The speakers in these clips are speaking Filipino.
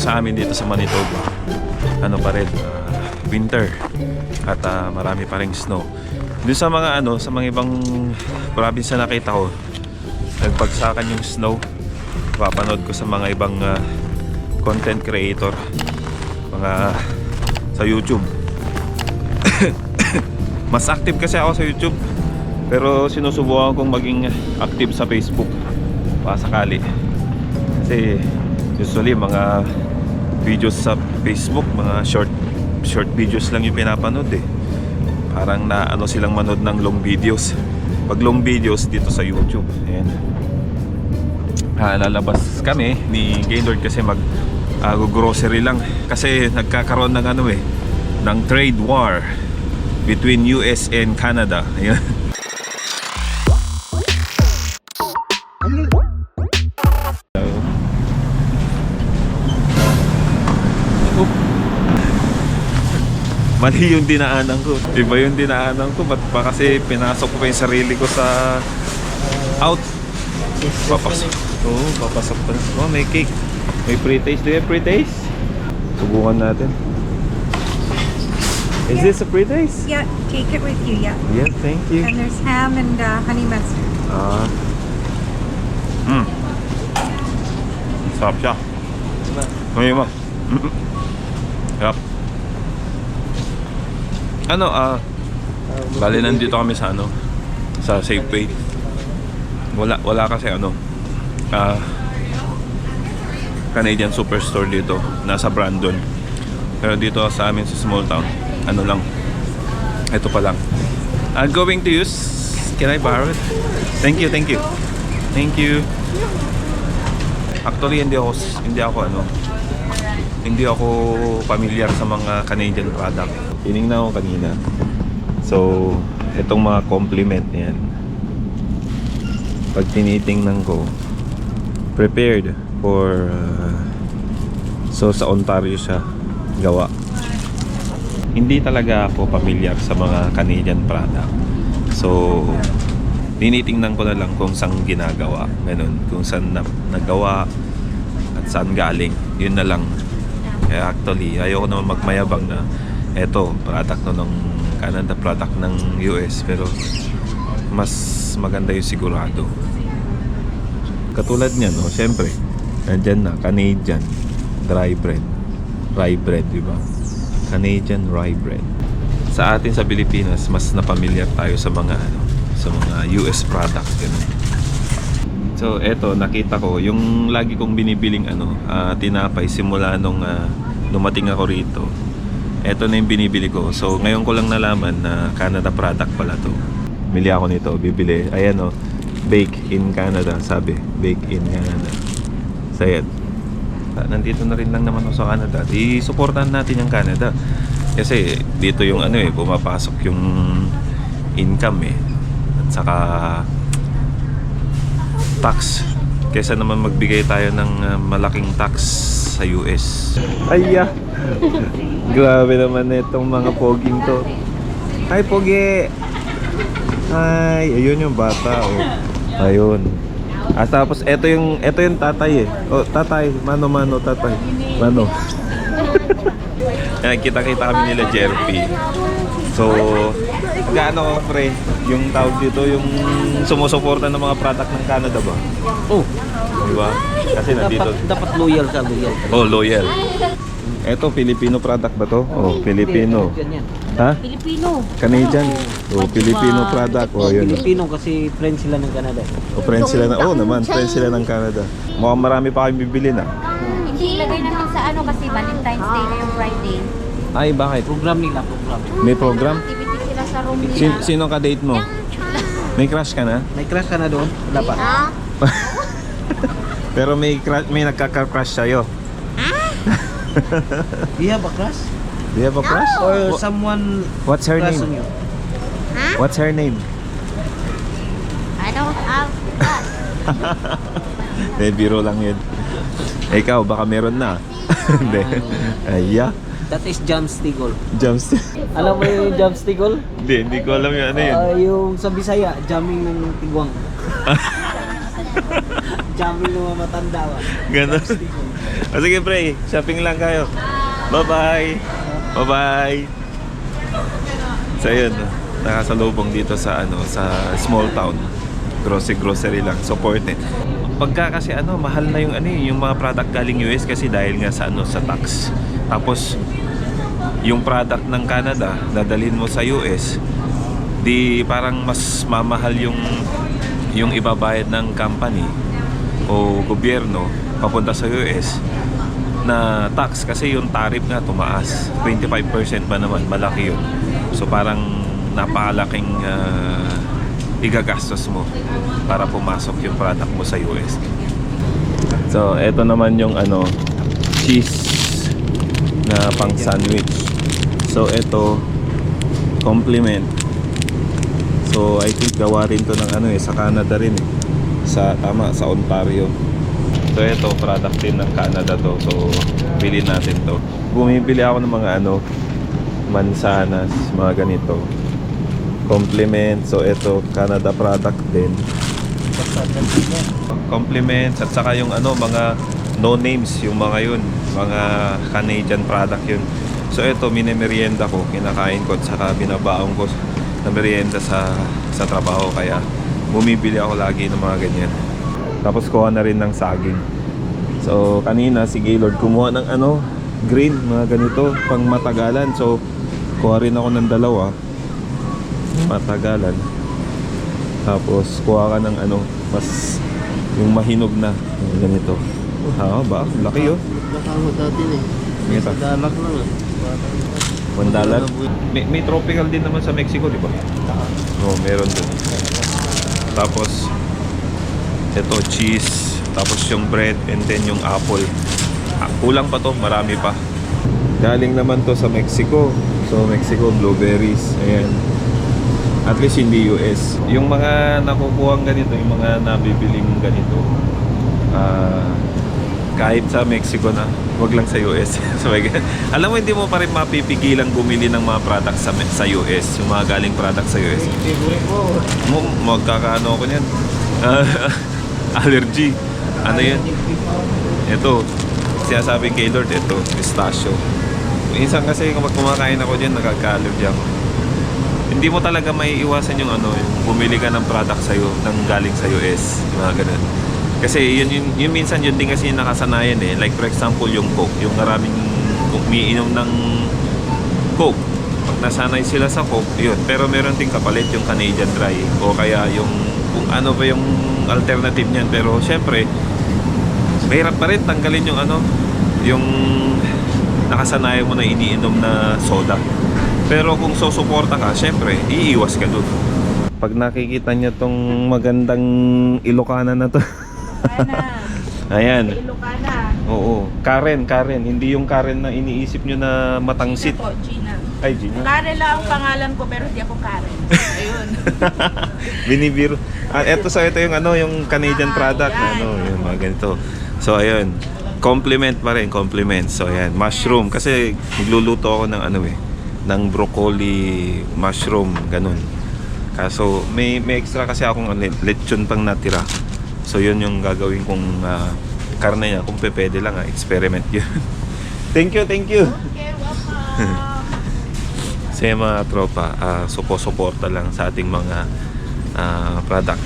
sa amin dito sa Manitoba, ano pa rin, winter. At marami pa ring snow. Doon sa mga sa mga ibang province na nakita ko, nagbagsakan yung snow. Papanood ko sa mga ibang content creator, mga sa YouTube. Mas active kasi ako sa YouTube, pero sinusubukan kong maging active sa Facebook pasakali. Kasi usually mga videos sa Facebook, mga short videos lang yung pinapanood eh. Parang silang manood ng long videos. Pag long videos dito sa YouTube, ayan. Lalabas kami ni Gaylord kasi grocery lang, kasi nagkakaroon ng ng trade war between US and Canada. Ayan. Mali yung dinaanan ko. Iba yung dinaanan ko. Ba't pa kasi pinasok ko pa yung sarili ko sa out? Papasok. Oo, papasok pa na. Oh, may cake. May pre-taste. Do you have pre-taste? Subukan natin. Is this a pre-taste? Yeah, take it with you, yeah. Yes, thank you. And there's ham and honey mustard. Sarap siya. Ngayon mo. Sarap. Bali nandito kami sa sa Safeway. Wala kasi Canadian Superstore dito, nasa Brandon. Pero dito sa amin sa small town, lang, ito pa lang. I'm going to use, can I borrow it? Thank you. Actually hindi ako familiar sa mga Canadian product. Tinignan ko kanina. So, itong mga compliment yan, pag tinitingnan ko, prepared for so sa Ontario siya gawa. Hindi talaga ako familiar sa mga Canadian product. So, tinitingnan ko na lang kung saan ginagawa, ganun, kung saan nagawa at saan galing. Yun na lang. Kaya actually, ayoko naman magmayabang na eto, product ng Canada, product ng US, pero mas maganda yung sigurado. Katulad niya, no? Siyempre, nandyan na, Canadian dry bread. Rye bread, di ba? Canadian rye bread. Sa atin sa Pilipinas, mas napamilyar tayo sa mga US product, ganun. So, eto, nakita ko, yung lagi kong binibiling tinapay simula nung dumating ako rito. Eto na yung binibili ko. So, ngayon ko lang nalaman na Canada product pala to. Bili ako nito, bibili. Ayan bake in Canada, sabi. Bake in Canada. So, ayan. Nandito na rin lang naman ako sa Canada. I-supportan natin yung Canada. Kasi dito yung pumapasok yung income At saka tax, kesa naman magbigay tayo ng malaking tax sa US. Ayya. Grabe naman itong mga poging to. Hi Pogi. Hi, ayun yung bata Ayun. Tapos ito yung tatay tatay, mano tatay. Mano. Kita-kita kami nila Jerpy. So, gaano pre, yung tawag dito, yung sumusuporta ng mga product ng Canada ba? Oh. Diba? Kasi nandito. Dapat loyal ka. Oh, loyal. Eto, Filipino product ba to? Oh, Filipino. Ha? Filipino. Canadian. Oh, Filipino product. Oh, yun. Filipino kasi friends sila ng Canada. Oh, friends sila friends sila ng Canada. Mukhang marami pa kayong bibili na. Hindi ilagay naman sa kasi Valentine's Day na yung Friday. Ay, bakit? Program. May program? Activity sila sa room nila. Sino ka date mo? May crush ka na? May crush ka na doon? Dapat. Pero may nagkaka-crush sa'yo. Do you have a crush? Do you have a crush? Or someone What's her crush name? on you? What's her name? I don't have Biro lang yun. Ikaw, baka meron na. Hindi. Ayya. That is Jam Stigol. Jumps. Alam mo yung Jam Stigol? Hindi ko alam yun. Ano yun? Yung sa Bisaya, jamming ng tigwang. Jamming ng mga matanda. Ganon. O sige pre, shopping lang kayo. Bye-bye. Bye-bye. So yun, nakasalubong dito sa sa small town. Grocery lang, supported. Pagka kasi mahal na yung mga product galing US kasi dahil nga sa sa tax. Tapos yung product ng Canada dadalhin mo sa US, di parang mas mamahal yung ibabayad ng company o gobyerno papunta sa US na tax kasi yung tariff nga tumaas. 25% ba naman, malaki yun. So parang napakalaking igagastos mo para pumasok yung product mo sa US. So eto naman yung cheese na pang sandwich. So eto compliment. So I think gawa rin to ng sa Canada rin sa Ontario. So ito product din ng Canada to. So bilhin natin to. Bumibili ako ng mga mansanas, mga ganito. Compliment. So ito Canada product din. Compliments at saka yung mga no names, yung mga yun, mga Canadian product yun. So ito minemerienda ko, kinakain ko at saka binabaong ko na merienda sa trabaho, kaya bumibili ako lagi ng mga ganyan. Tapos kuha na rin ng saging. So kanina si Gaylord kumuha ng green, mga ganito pang matagalan. So kuha rin ako ng dalawa matagalan. Tapos kuha ka ng mas yung mahinog na ganito. Ba? Laki yun. Nakamot natin Sa dalak lang $1. May tropical din naman sa Mexico, di ba? Oo, meron din. Tapos ito cheese, tapos yung bread, and then yung apple. Kulang pa to, marami pa. Galing naman to sa Mexico. So Mexico, blueberries. Ayan. At least hindi US. Yung mga nakukuhang ganito, yung mga nabibiling ganito, kahit sa Mexico na, wag lang sa US. So, alam mo, hindi mo pa rin mapipigilang bumili ng mga products sa US, yung mga galing products sa US. Magkakaano ako niyan. Allergy. Ano yun? Ito, siya sabi kay Lord, ito, pistachio. Minsan kasi kung kumakain ako dyan, nagkaka-allergy ako. Hindi mo talaga maiiwasan yung yung bumili ka ng product sa'yo, ng galing sa US, yung mga ganun. Kasi yun minsan yun din kasi nakasanayan like for example yung Coke, yung maraming umiinom ng Coke, pag nasanay sila sa Coke, yun. Pero meron din kapalit yung Canadian Dry o kaya yung kung ano ba yung alternative niyan. Pero syempre mahirap pa rin tanggalin yung yung nakasanayan mo na iniinom na soda. Pero kung susuporta ka, syempre iiwas ka dun. Pag nakikita niya tong magandang Ilocana na to. Ayan. Ilocana. Oo. Karen. Hindi yung Karen na iniisip nyo na matangsit. Ito po, Gina. Ay, Gina. Karen lang ang pangalan ko pero hindi ako Karen. Ayun. Binibiro. Ito yung yung Canadian product na yung mga ganito. So ayun. Compliment pa rin, compliment. So ayan, mushroom kasi magluluto ako ng ng broccoli, mushroom, ganun. Kaso may extra kasi akong lechon pang natira. So yun yung gagawin kong karne niya, kung pwede lang experiment yun. Thank you. Okay, welcome. Sa mga tropa, suporta lang sa ating mga product.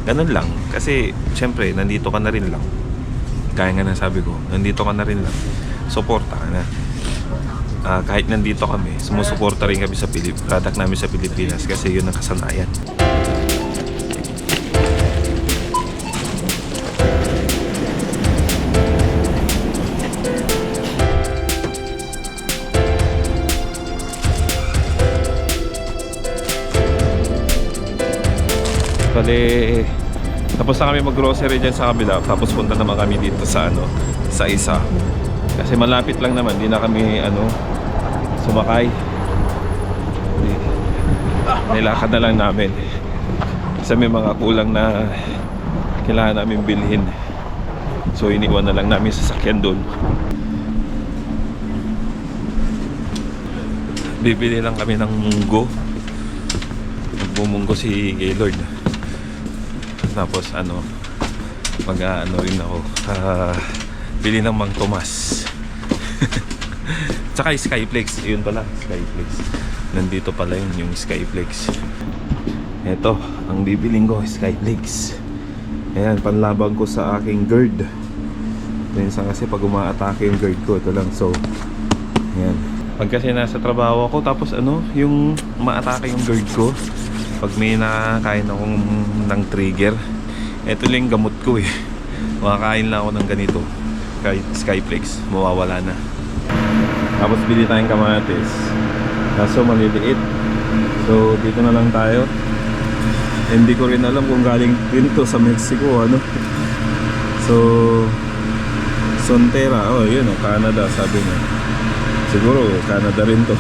Ganun lang. Kasi syempre, nandito ka na rin lang. Kaya nga sabi ko, nandito ka na rin lang. Suporta ka na. Kahit nandito kami, sumusuporta rin kami sa product namin sa Pilipinas kasi yun ang kasanayan. Bale, tapos na kami mag-grocery dyan sa kabila. Tapos punta naman kami dito sa sa isa. Kasi malapit lang naman, di na kami sumakay. Nilakad na lang namin. Kasi may mga kulang na kailangan namin bilhin. So iniwan na lang namin sa sasakyan doon. Bibili lang kami ng munggo. Nagbumunggo si Gaylord. Tapos Mag-ano rin ako. Bili ng Mang Tomas. Tsaka yung Skyflex. Yun pala, Skyflex. Nandito pala yun, yung Skyflex. Ito, ang bibiling ko, Skyflex. Ayan, panlaban ko sa aking GERD. Minsan kasi pag umaatake yung GERD ko, ito lang. So, ayan. Pag kasi nasa trabaho ako, tapos ano, yung umaatake yung GERD ko, pag may nakakain akong ng trigger, ito lang yung gamot ko eh. Makakain lang ako ng ganito, kahit Skyflex, mawawala na. Tapos bili tayong kamatis, kaso maliliit. So dito na lang tayo. Hindi ko rin alam kung galing dito sa Mexico ano. So Sonterra, oh yun oh, Canada sabi niya. Siguro Canada rin to.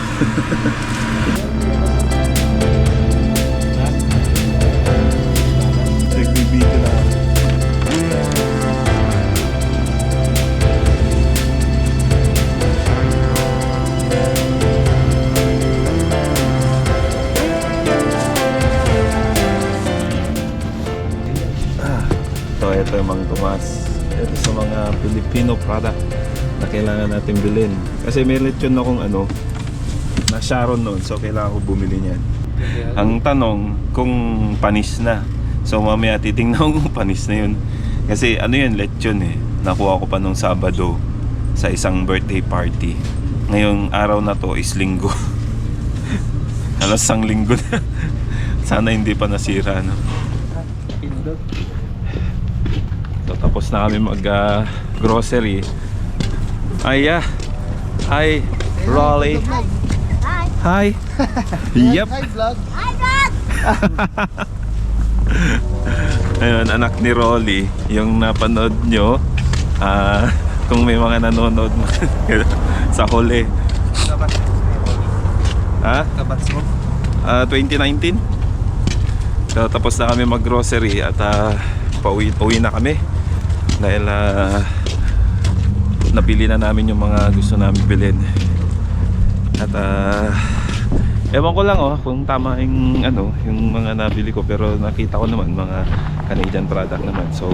Nagbibideo na ako. So ito yung Mang Tomas. Ito sa mga Filipino product na kailangan natin bilhin. Kasi may lechon akong ano na Sharon noon, so kailangan ko bumili niyan. Ang tanong kung panis na. So mamaya titingnan ko kung panis na yun. Kasi ano yun, lechon eh. Nakuha ko pa nung Sabado sa isang birthday party. Ngayong araw na to is Linggo. Alas sang Linggo na. Sana hindi pa nasira no. So tapos na kami mag grocery. Ay hi Rolly. Hi! Hi. Yep. Hi, vlog. Hi, Dad! Ayun, anak ni Rolly, yung napanood nyo, kung may mga nanonood sa huli. Ha? Kabats mo? 2019. So, tapos na kami mag-grocery at pauwi na kami. Dahil napili na namin yung mga gusto namin bilhin. At ewan ko lang kung tama yung ano, yung mga nabili ko, pero nakita ko naman mga Canadian product naman. So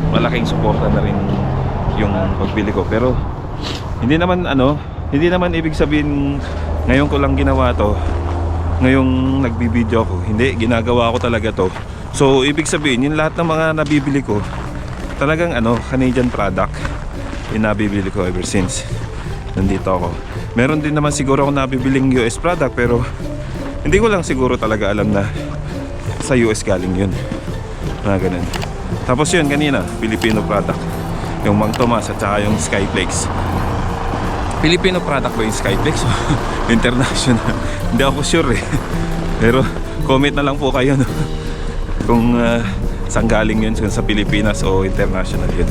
malaking suporta na rin yung pagbili ko. Pero hindi naman ibig sabihin ngayon ko lang ginawa to. Ngayong nagbibideo ako, hindi, ginagawa ko talaga to. So ibig sabihin yung lahat ng mga nabibili ko talagang Canadian product yung nabibili ko ever since nandito ako. Meron din naman siguro ako nabibiling US product, pero hindi ko lang siguro talaga alam na sa US galing yun. Mga ganun. Tapos yun kanina, Filipino product. Yung Mang Tomas at saka yung Skyflex. Filipino product ba yung Skyflex? International. Hindi ako sure eh. Pero comment na lang po kayo no? Kung saan galing yun, sa Pilipinas o international yun.